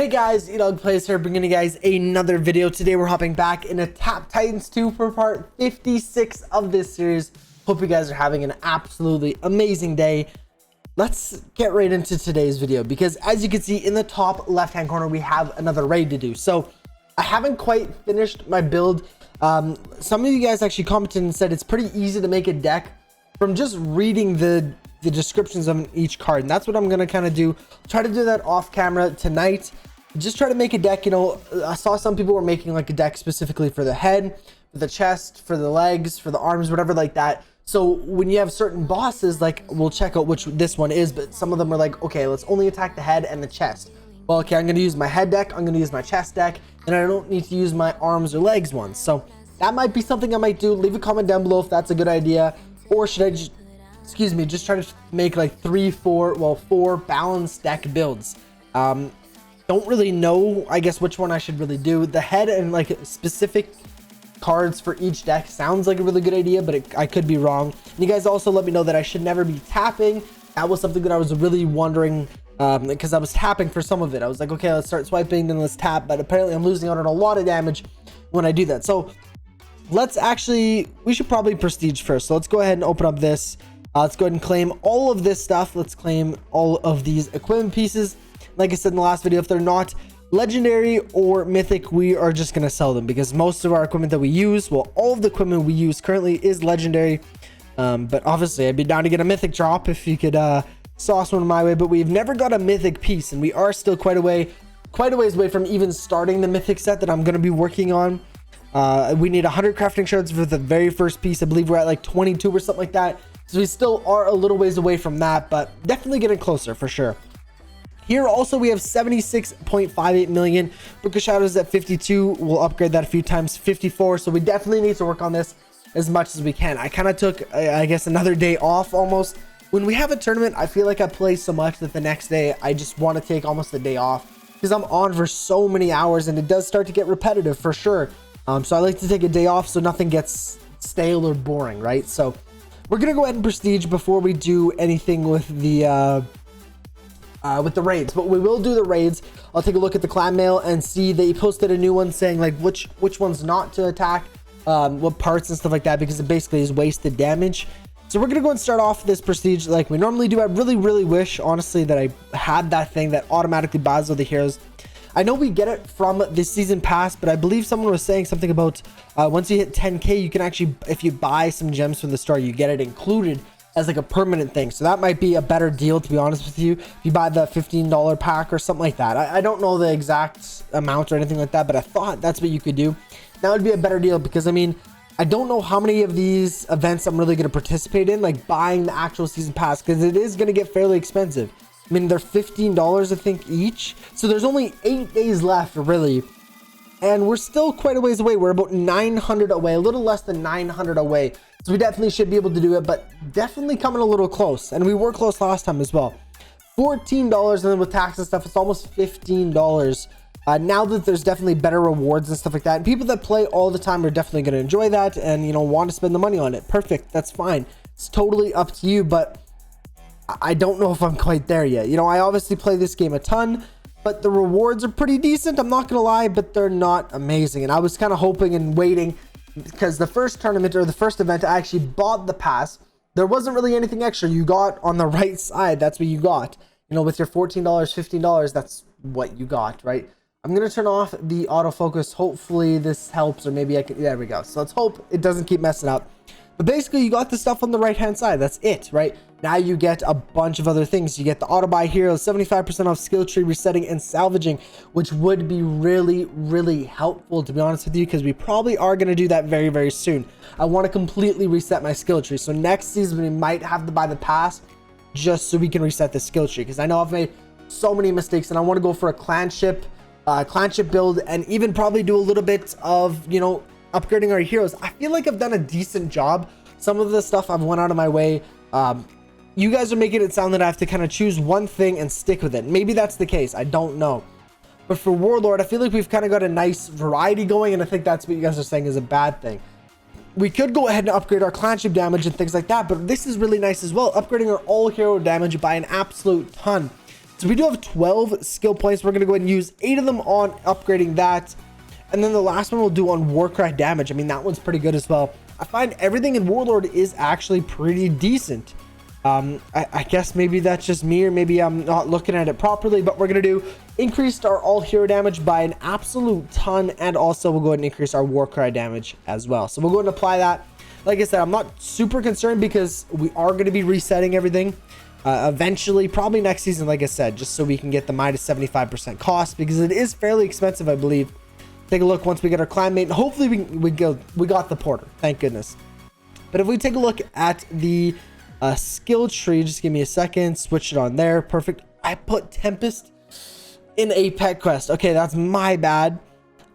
Hey guys, EdogPlays here, bringing you guys another video. Today we're hopping back into Tap Titans 2 for part 56 of this series. Hope you guys are having an absolutely amazing day. Let's get right into today's video because as you can see in the top left hand corner we have another raid to do. So I haven't quite finished my build. Some of you guys actually commented and said it's pretty easy to make a deck from just reading the descriptions of each card, and that's what I'm gonna kind of do. Try to do that off camera tonight. Just try to make a deck. I saw some people were making like a deck specifically for the head, for the chest, for the legs, for the arms, whatever like that. So when you have certain bosses, like we'll check out which this one is, but some of them are like, okay, let's only attack the head and the chest. Well, okay, I'm gonna use my head deck, I'm gonna use my chest deck, and I don't need to use my arms or legs ones. So that might be something I might do. Leave a comment down below if that's a good idea, or should I just try to make like four balanced deck builds. Don't really know, I guess, which one I should really do. The head and like specific cards for each deck sounds like a really good idea, but I could be wrong. And you guys also let me know that I should never be tapping. That was something that I was really wondering, because I was tapping for some of it. I was like, okay, let's start swiping, then let's tap, but apparently I'm losing out on a lot of damage when I do that. So we should probably prestige first. So let's go ahead and open up this. Let's go ahead and claim all of this stuff. Let's claim all of these equipment pieces. Like I said in the last video, if they're not legendary or mythic, we are just going to sell them because most of our equipment that we use, well, all of the equipment we use currently is legendary. But obviously I'd be down to get a mythic drop if you could sauce one my way, but we've never got a mythic piece, and we are still quite a ways away from even starting the mythic set that I'm going to be working on. We need 100 crafting shards for the very first piece. I believe we're at like 22 or something like that. So we still are a little ways away from that, but definitely getting closer for sure. Here also we have 76.58 million. Book of Shadows at 52. We'll upgrade that a few times, 54. So we definitely need to work on this as much as we can. I kind of took, I guess, another day off almost. When we have a tournament, I feel like I play so much that the next day I just want to take almost a day off because I'm on for so many hours and it does start to get repetitive for sure. So I like to take a day off so nothing gets stale or boring, right? So we're gonna go ahead and prestige before we do anything with the raids, but we will do the raids. I'll take a look at the clan mail and see they posted a new one saying like which ones not to attack, what parts and stuff like that, because it basically is wasted damage. So we're gonna go and start off this prestige like we normally do. I really wish honestly that I had that thing that automatically buys all the heroes. I know we get it from the season pass, but I believe someone was saying something about once you hit 10k, you can actually, if you buy some gems from the store, you get it included as like a permanent thing. So that might be a better deal, to be honest with you. If you buy the $15 pack or something like that. I don't know the exact amount or anything like that, but I thought that's what you could do. That would be a better deal because I mean, I don't know how many of these events I'm really going to participate in, like buying the actual season pass, because it is going to get fairly expensive. I mean, they're $15, I think, each. So there's only 8 days left, really. And we're still quite a ways away. We're about 900 away, a little less than 900 away. So we definitely should be able to do it, but definitely coming a little close. And we were close last time as well. $14, and then with tax and stuff, it's almost $15. Now that there's definitely better rewards and stuff like that. And people that play all the time are definitely going to enjoy that and, want to spend the money on it. Perfect. That's fine. It's totally up to you, but I don't know if I'm quite there yet. I obviously play this game a ton, but the rewards are pretty decent. I'm not going to lie, but they're not amazing. And I was kind of hoping and waiting because the first tournament or the first event, I actually bought the pass. There wasn't really anything extra. You got on the right side. That's what you got. With your $14, $15, that's what you got, right? I'm going to turn off the autofocus. Hopefully this helps, or maybe I can, there we go. So let's hope it doesn't keep messing up. But basically you got the stuff on the right hand side. That's it, right? Now you get a bunch of other things. You get the auto buy heroes, 75% off skill tree resetting and salvaging, which would be really helpful, to be honest with you, because we probably are going to do that very soon. I want to completely reset my skill tree. So next season we might have to buy the pass just so we can reset the skill tree, because I know I've made so many mistakes and I want to go for a clanship build and even probably do a little bit of, upgrading our heroes. I feel like I've done a decent job. Some of the stuff I've went out of my way. You guys are making it sound that I have to kind of choose one thing and stick with it. Maybe that's the case. I don't know. But for Warlord, I feel like we've kind of got a nice variety going, and I think that's what you guys are saying is a bad thing. We could go ahead and upgrade our clanship damage and things like that, but this is really nice as well. Upgrading our all hero damage by an absolute ton. So we do have 12 skill points. We're going to go ahead and use 8 of them on upgrading that. And then the last one we'll do on Warcry damage. I mean, that one's pretty good as well. I find everything in Warlord is actually pretty decent. I guess maybe that's just me, or maybe I'm not looking at it properly, but we're going to do increased our all hero damage by an absolute ton. And also we'll go ahead and increase our Warcry damage as well. So we'll go ahead and apply that. Like I said, I'm not super concerned because we are going to be resetting everything eventually, probably next season, like I said, just so we can get the minus 75% cost, because it is fairly expensive, I believe. Take a look once we get our clan mate, and hopefully we got the porter, thank goodness. But if we take a look at the skill tree, just give me a second, switch it on there. Perfect. I put Tempest in a pet quest. Okay, that's my bad.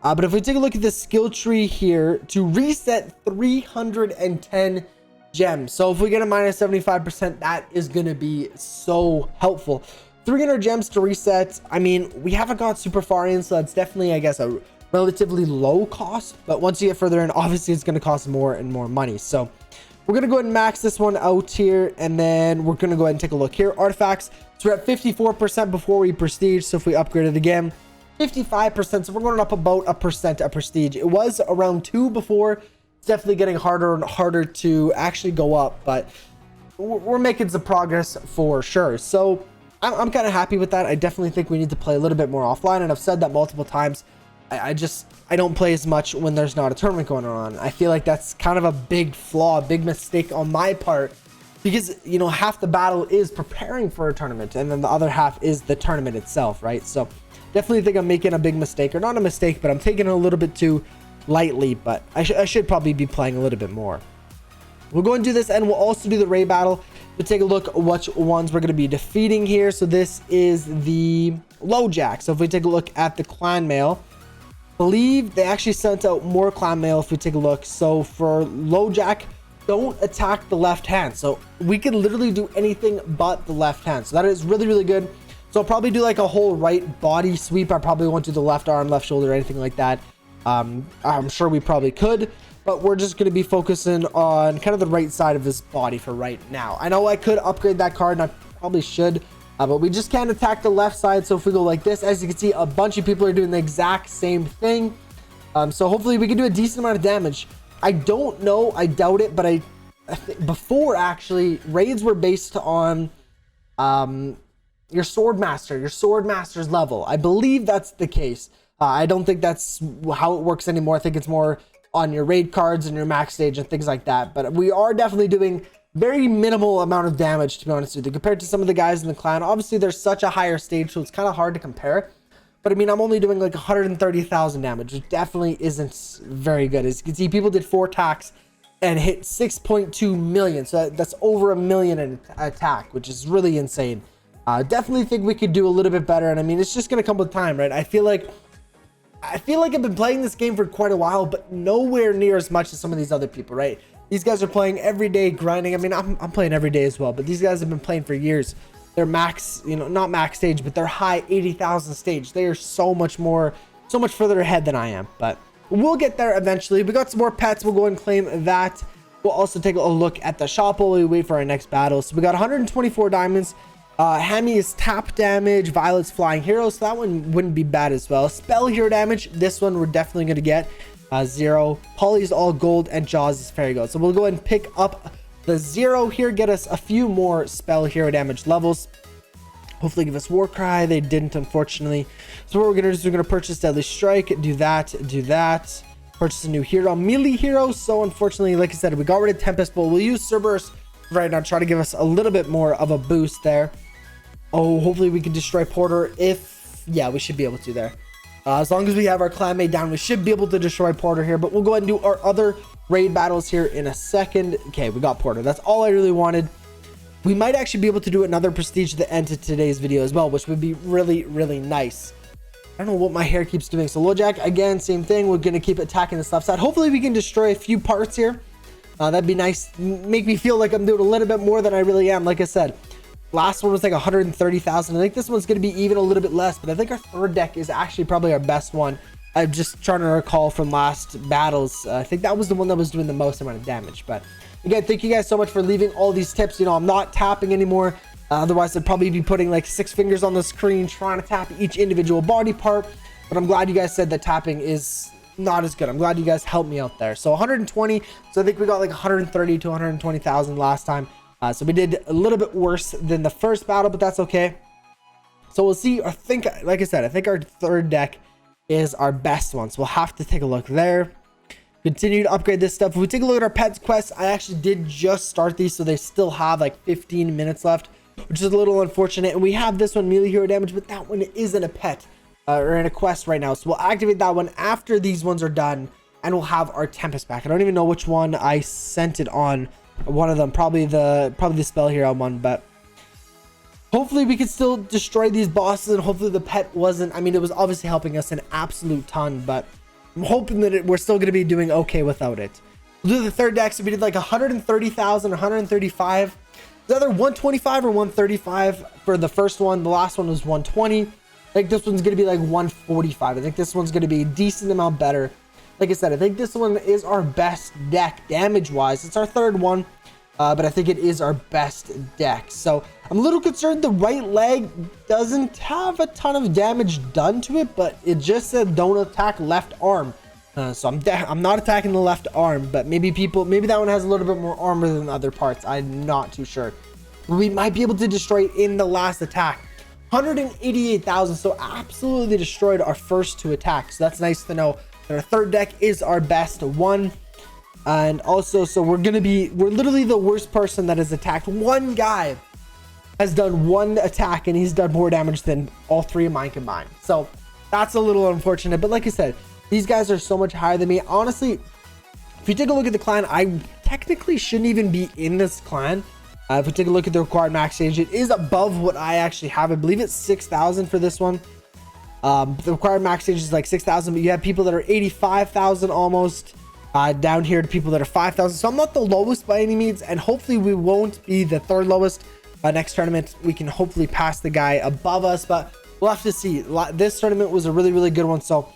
But if we take a look at the skill tree here, to reset 310 gems. So if we get a minus 75%, that is going to be so helpful. 300 gems to reset. I mean, we haven't got super far in, so that's definitely, I guess, a relatively low cost. But once you get further in, obviously it's going to cost more and more money. So we're going to go ahead and max this one out here, and then we're going to go ahead and take a look here. Artifacts. So we're at 54% before we prestige. So if we upgrade it again, 55%. So we're going up about 1% of prestige. It was around 2 before. It's definitely getting harder and harder to actually go up, but we're making some progress for sure. So I'm kind of happy with that. I definitely think we need to play a little bit more offline, and I've said that multiple times. I don't play as much when there's not a tournament going on. I feel like that's kind of a big flaw, a big mistake on my part, because, you know, half the battle is preparing for a tournament, and then the other half is the tournament itself, right? So definitely think I'm making a big mistake, or not a mistake, but I'm taking it a little bit too lightly. But I should probably be playing a little bit more. We'll go and do this, and we'll also do the raid battle. We'll take a look at which ones we're going to be defeating here. So this is the LoJack. So if we take a look at the clan mail, I believe they actually sent out more clan mail if we take a look. So for LoJack, don't attack the left hand. So we can literally do anything but the left hand. So that is really, really good. So I'll probably do like a whole right body sweep. I probably won't do the left arm, left shoulder, or anything like that. I'm sure we probably could, but we're just going to be focusing on kind of the right side of his body for right now. I know I could upgrade that card, and I probably should, but we just can't attack the left side. So if we go like this, as you can see, a bunch of people are doing the exact same thing. So hopefully we can do a decent amount of damage. I don't know, I doubt it, but I think before, actually, raids were based on your sword master's level. I believe that's the case. I don't think that's how it works anymore. I think it's more on your raid cards and your max stage and things like that. But we are definitely doing very minimal amount of damage, to be honest with you, compared to some of the guys in the clan. Obviously, there's such a higher stage, so it's kind of hard to compare. But I mean, I'm only doing like 130,000 damage, which definitely isn't very good. As you can see, people did 4 attacks and hit 6.2 million. So that's over 1 million in attack, which is really insane. Definitely think we could do a little bit better. And I mean, it's just going to come with time, right? I feel like I've been playing this game for quite a while, but nowhere near as much as some of these other people, right? These guys are playing every day, grinding. I mean, I'm playing every day as well, but these guys have been playing for years. They're max, you know, not max stage, but they're high 80,000 stage. They are so much further ahead than I am, but we'll get there eventually. We got some more pets. We'll go and claim that. We'll also take a look at the shop while we wait for our next battle. So we got 124 diamonds. Hammy is tap damage, Violet's flying hero, so that one wouldn't be bad as well. Spell hero damage, this one we're definitely going to get 0. Polly's all gold, and Jaws is fairy gold. So we'll go ahead and pick up the 0 here, get us a few more spell hero damage levels. Hopefully give us Warcry. They didn't, unfortunately. So what we're going to do is we're going to purchase Deadly Strike, do that. Purchase a new hero, melee hero. So unfortunately, like I said, we got rid of Tempest, but we'll use Cerberus right now, try to give us a little bit more of a boost there. Oh, hopefully we can destroy Porter. Yeah, we should be able to there. As long as we have our clanmate down, we should be able to destroy Porter here. But we'll go ahead and do our other raid battles here in a second. Okay, we got Porter. That's all I really wanted. We might actually be able to do another prestige at the end of today's video as well, which would be really, really nice. I don't know what my hair keeps doing. So LoJack, again, same thing. We're going to keep attacking the left side. Hopefully we can destroy a few parts here. That'd be nice. Make me feel like I'm doing a little bit more than I really am. Like I said, last one was like 130,000. I think this one's going to be even a little bit less, but I think our third deck is actually probably our best one. I'm just trying to recall from last battles. I think that was the one that was doing the most amount of damage. But again, thank you guys so much for leaving all these tips. You know, I'm not tapping anymore. Otherwise I'd probably be putting like 6 fingers on the screen trying to tap each individual body part. But I'm glad you guys said that tapping is not as good. I'm glad you guys helped me out there. So 120, so I think we got like 130 to 120,000 last time. So we did a little bit worse than the first battle, but that's okay. So we'll see. I think, like I said, I think our third deck is our best one. So we'll have to take a look there. Continue to upgrade this stuff. If we take a look at our pets quests, I actually did just start these, so they still have like 15 minutes left, which is a little unfortunate. And we have this one, melee hero damage, but that one isn't a pet or in a quest right now. So we'll activate that one after these ones are done, and we'll have our Tempest back. I don't even know which one I sent it on. One of them, probably the spell hero one, but hopefully we can still destroy these bosses, and hopefully the pet wasn't, I mean, it was obviously helping us an absolute ton, but I'm hoping that we're still going to be doing okay without it. We'll do the third deck. So we did like 130,000 or 135. It's either 125 or 135 for the first one. The last one was 120. I think this one's going to be like 145. I think this one's going to be a decent amount better. Like I said, I think this one is our best deck damage wise. It's our third one, but I think it is our best deck. So I'm a little concerned the right leg doesn't have a ton of damage done to it, but it just said don't attack left arm. So I'm not attacking the left arm, but maybe that one has a little bit more armor than the other parts. I'm not too sure. We might be able to destroy it in the last attack. 188,000, so absolutely destroyed our first 2 attacks. So that's nice to know that our third deck is our best one. And also, so we're literally the worst person that has attacked. One guy has done 1 attack, and he's done more damage than all 3 of mine combined. So that's a little unfortunate, but like I said, these guys are so much higher than me. Honestly, if you take a look at the clan, I technically shouldn't even be in this clan. If we take a look at the required max stage, it is above what I actually have. I believe it's 6,000 for this one. The required max stage is like 6,000, but you have people that are 85,000 almost, down here to people that are 5,000. So I'm not the lowest by any means, and hopefully we won't be the third lowest. Next tournament, we can hopefully pass the guy above us, but we'll have to see. This tournament was a really, really good one, so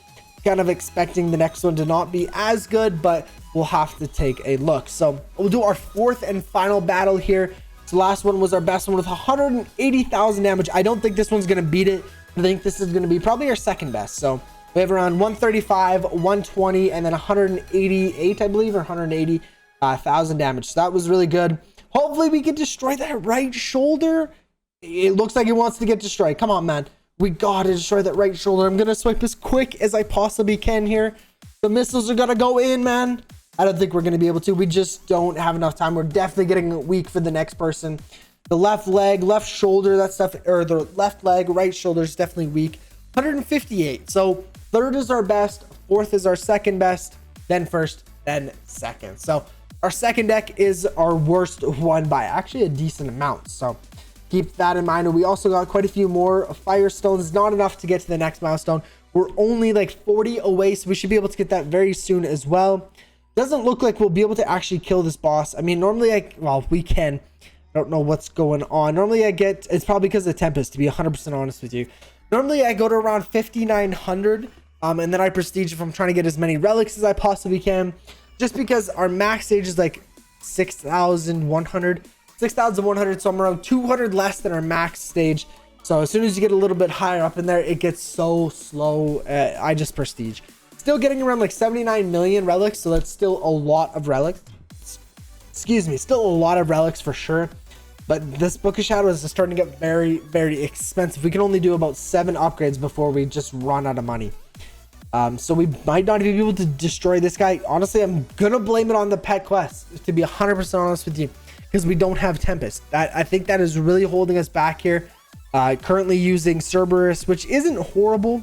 kind of expecting the next one to not be as good, but we'll have to take a look. So we'll do our 4th and final battle here. So the last one was our best one with 180,000 damage. I don't think this one's going to beat it. I think this is going to be probably our second best. So we have around 135, 120, and then 188, I believe, or 180,000 damage. So that was really good. Hopefully we can destroy that right shoulder. It looks like it wants to get destroyed. Come on, man. We gotta destroy that right shoulder. I'm gonna swipe as quick as I possibly can here. The missiles are gonna go in, man. I don't think we're gonna be able to. We just don't have enough time. We're definitely getting weak for the next person. The left leg, left shoulder, that stuff, or the left leg, right shoulder is definitely weak. 158. So third is our best, 4th is our second best, then first, then second. So our second deck is our worst one by actually a decent amount. So keep that in mind. And we also got quite a few more firestones. Not enough to get to the next milestone. We're only like 40 away, so we should be able to get that very soon as well. Doesn't look like we'll be able to actually kill this boss. I mean, normally we can. I don't know what's going on. Normally it's probably because of Tempest, to be 100% honest with you. Normally I go to around 5,900, and then I prestige if I'm trying to get as many relics as I possibly can, just because our max stage is like 6,100, so I'm around 200 less than our max stage. So as soon as you get a little bit higher up in there, it gets so slow. I just prestige. Still getting around like 79 million relics, so that's still a lot of relics. Excuse me, still a lot of relics for sure. But this Book of Shadows is starting to get very, very expensive. We can only do about 7 upgrades before we just run out of money. So we might not be able to destroy this guy. Honestly, I'm gonna blame it on the pet quest, to be 100% honest with you, because we don't have Tempest. I think that is really holding us back here. Currently using Cerberus, which isn't horrible,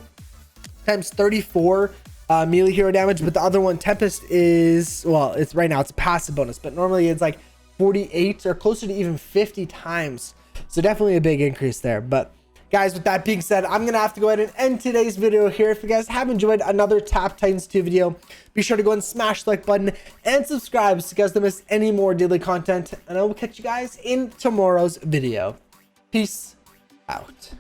times 34 melee hero damage, but the other one, Tempest, is, well, it's right now it's a passive bonus, but normally it's like 48 or closer to even 50 times. So definitely a big increase there. But guys, with that being said, I'm gonna have to go ahead and end today's video here. If you guys have enjoyed another Tap Titans 2 video, be sure to go and smash the like button and subscribe so you guys don't miss any more daily content, and I will catch you guys in tomorrow's video. Peace out.